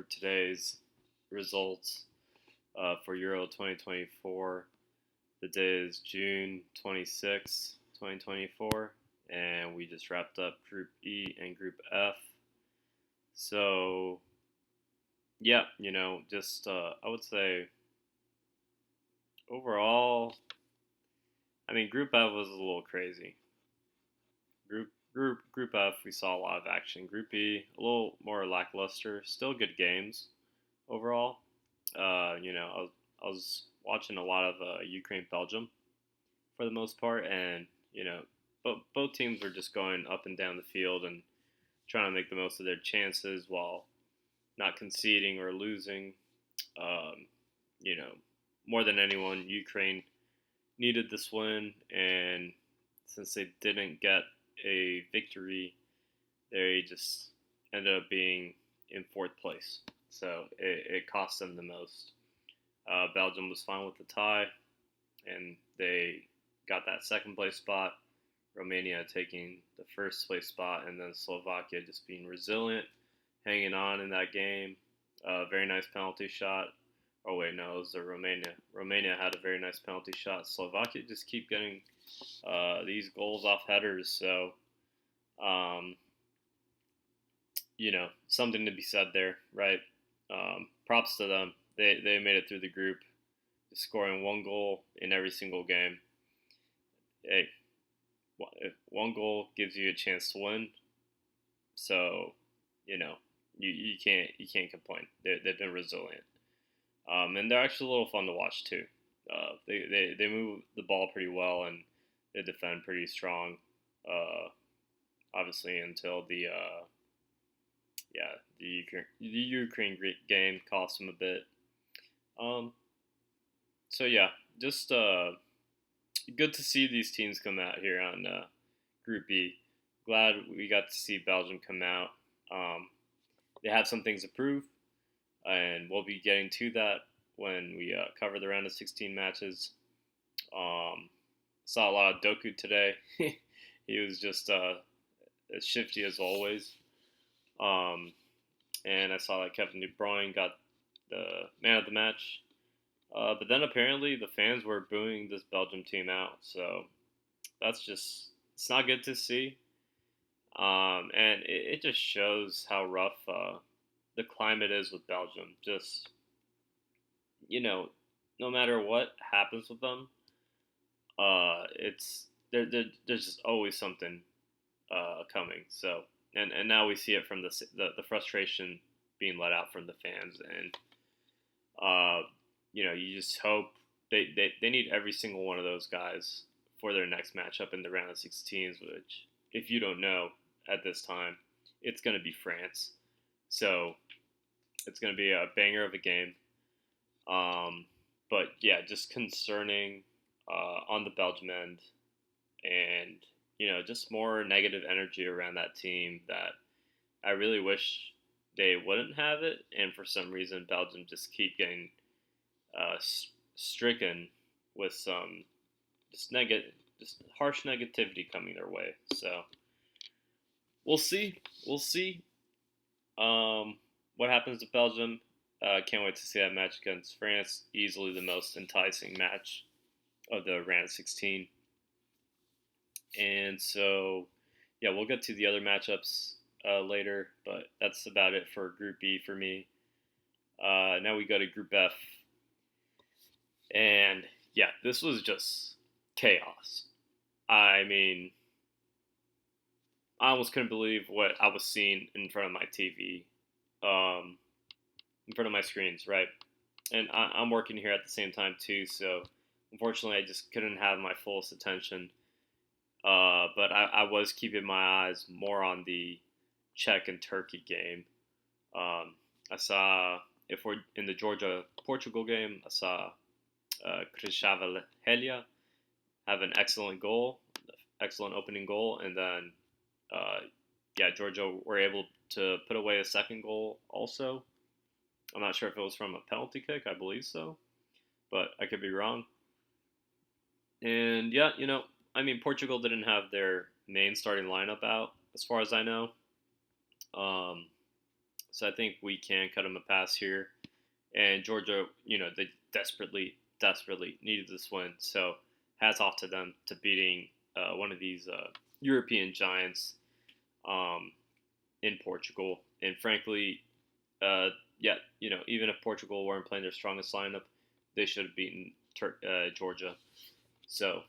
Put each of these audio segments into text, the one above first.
for today's results for Euro 2024. The day is June 26, 2024, and we just wrapped up Group E and Group F. So, yeah, I would say overall, Group F was a little crazy. Group F, we saw a lot of action. Group E, a little more lackluster. Still good games overall. I was watching a lot of Ukraine Belgium for the most part, and both teams were just going up and down the field and trying to make the most of their chances while not conceding or losing. Um, you know, More than anyone, Ukraine needed this win, and since they didn't get a victory, they just ended up being in fourth place. So it cost them the most. Belgium was fine with the tie, and they got that second place spot. Romania taking the first place spot, and then Slovakia just being resilient, hanging on in that game. Very nice penalty shot. Oh wait, no, it was Romania. Romania had a very nice penalty shot. Slovakia just keep getting these goals off headers. So, um, something to be said there, right? Props to them. They made it through the group, scoring one goal in every single game. Hey, if one goal gives you a chance to win, so you know you can't complain. They've been resilient, and they're actually a little fun to watch too. They move the ball pretty well and they defend pretty strong. Obviously until the Ukraine game cost them a bit. Um, so yeah, just good to see these teams come out here on Group E. Glad we got to see Belgium come out. They have some things to prove, and we'll be getting to that when we cover the round of 16 matches. Saw a lot of Doku today. He was just as shifty as always. Um, and I saw that Kevin De Bruyne got the man of the match. But then apparently the fans were booing this Belgium team out. So it's not good to see. And it just shows how rough the climate is with Belgium. Just, no matter what happens with them, it's there's just always something coming. So, and now we see it from the frustration being let out from the fans. And, you just hope they need every single one of those guys for their next matchup in the round of 16s, which, if you don't know at this time, it's going to be France. So it's going to be a banger of a game. But yeah, just concerning on the Belgium end, and just more negative energy around that team that I really wish they wouldn't have it, and for some reason Belgium just keep getting stricken with some just harsh negativity coming their way. So we'll see what happens to Belgium. Can't wait to see that match against France. Easily the most enticing match of the round of 16. And so, yeah, we'll get to the other matchups later, but that's about it for Group B for me. Now we go to Group F. And yeah, this was just chaos. I mean, I almost couldn't believe what I was seeing in front of my TV, in front of my screens, right? And I'm working here at the same time too, so unfortunately I just couldn't have my fullest attention. But I was keeping my eyes more on the Czech and Turkey game. I saw, if we're in the Georgia-Portugal game, I saw Krishavelia have an excellent opening goal, and then Georgia were able to put away a second goal also. I'm not sure if it was from a penalty kick, I believe so, but I could be wrong. And yeah, Portugal didn't have their main starting lineup out, as far as I know. So I think we can cut them a pass here. And Georgia, they desperately needed this win. So hats off to them to beating one of these European giants um, in Portugal. And frankly, yeah, even if Portugal weren't playing their strongest lineup, they should have beaten Georgia. So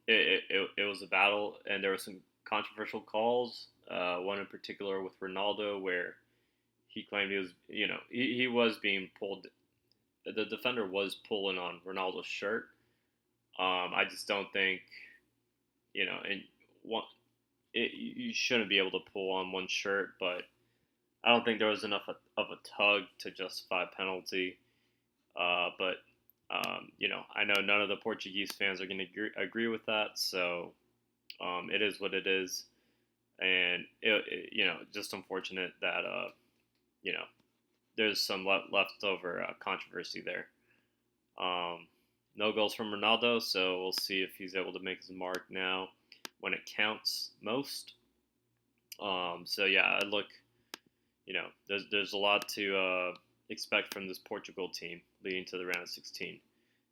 it was a battle, and there were some controversial calls. One in particular with Ronaldo, where he claimed he was being pulled. The defender was pulling on Ronaldo's shirt. I just don't think and one you shouldn't be able to pull on one shirt, but I don't think there was enough of a tug to justify a penalty. But I know none of the Portuguese fans are going to agree with that, so it is what it is, and just unfortunate that you know, there's some leftover controversy there. No goals from Ronaldo, so we'll see if he's able to make his mark now when it counts most. So yeah, I look, there's a lot to expect from this Portugal team leading to the round of 16.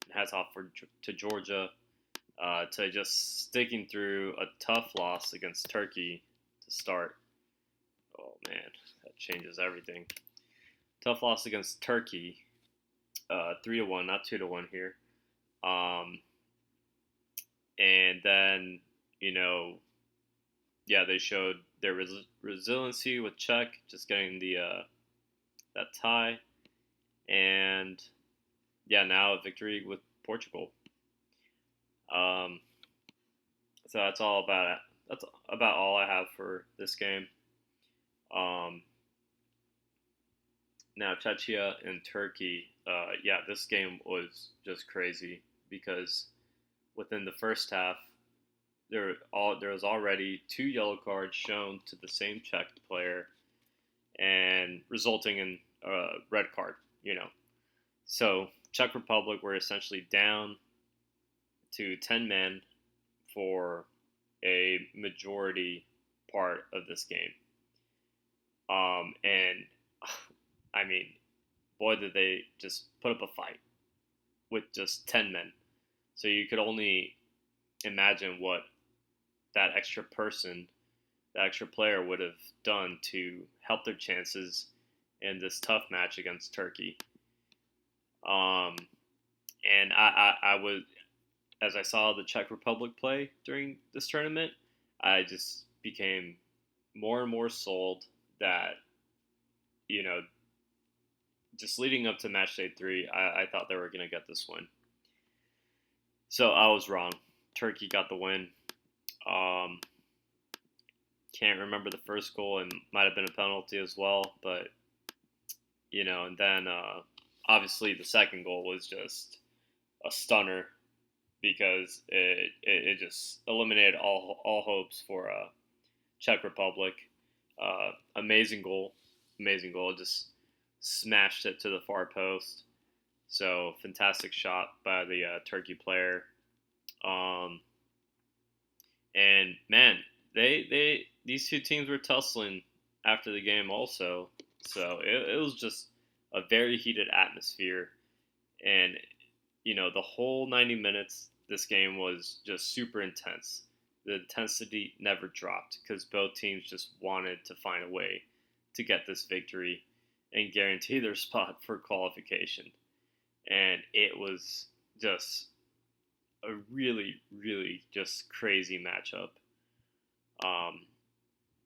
And hats off to Georgia to just sticking through a tough loss against Turkey to start. Oh man, that changes everything. Tough loss against Turkey, 3-1, not 2-1 here. And then yeah, they showed their resiliency with Czech, just getting the that tie, and yeah, now a victory with Portugal. So that's all about it. That's about all I have for this game. Um, Now Czechia and Turkey. Yeah, this game was just crazy because within the first half, there was already 2 yellow cards shown to the same Czech player, and resulting in a red card. So Czech Republic were essentially down to 10 men for a majority part of this game. And I mean, boy, did they just put up a fight with just 10 men. So you could only imagine what that extra person, that extra player would have done to help their chances in this tough match against Turkey. And I was, as I saw the Czech Republic play during this tournament, I just became more and more sold that, just leading up to matchday 3, I thought they were going to get this win. So I was wrong. Turkey got the win. Can't remember the first goal. It might have been a penalty as well, but and then obviously the second goal was just a stunner because it just eliminated all hopes for Czech Republic. Amazing goal. Just smashed it to the far post. So fantastic shot by the Turkey player. And man, these two teams were tussling after the game also. So it was just a very heated atmosphere, and the whole 90 minutes, this game was just super intense. The intensity never dropped because both teams just wanted to find a way to get this victory and guarantee their spot for qualification. And it was just a really, really just crazy matchup.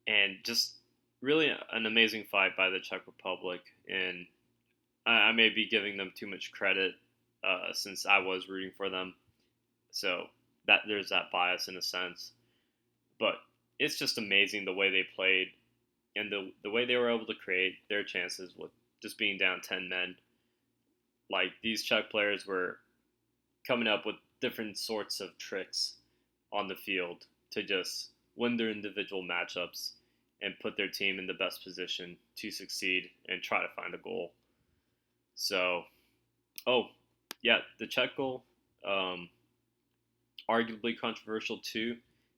And just really an amazing fight by the Czech Republic. And I may be giving them too much credit since I was rooting for them. So that there's that bias in a sense. But it's just amazing the way they played and the way they were able to create their chances with just being down 10 men. Like, these Czech players were coming up with different sorts of tricks on the field to just win their individual matchups and put their team in the best position to succeed and try to find a goal. So, yeah, the Czech goal, arguably controversial too,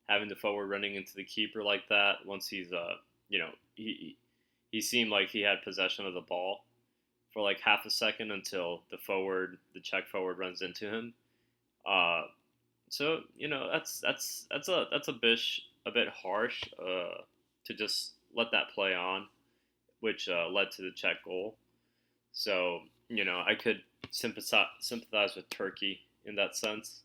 having the forward running into the keeper like that once he's, he he seemed like he had possession of the ball for like half a second until the Czech forward, runs into him. Uh, so that's a bit harsh to just let that play on, which led to the Czech goal. So I could sympathize with Turkey in that sense,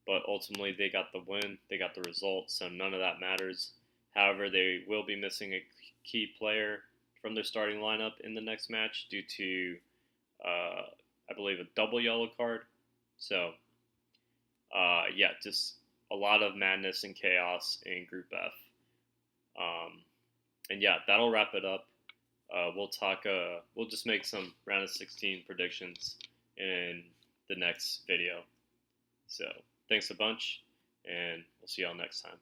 but ultimately they got the win, they got the result, so none of that matters. However, they will be missing a key player from their starting lineup in the next match due to, uh, I believe, a double yellow card. So, yeah, just a lot of madness and chaos in Group F. Um, and yeah, that'll wrap it up. We'll talk. We'll just make some round of 16 predictions in the next video. So thanks a bunch, and we'll see y'all next time.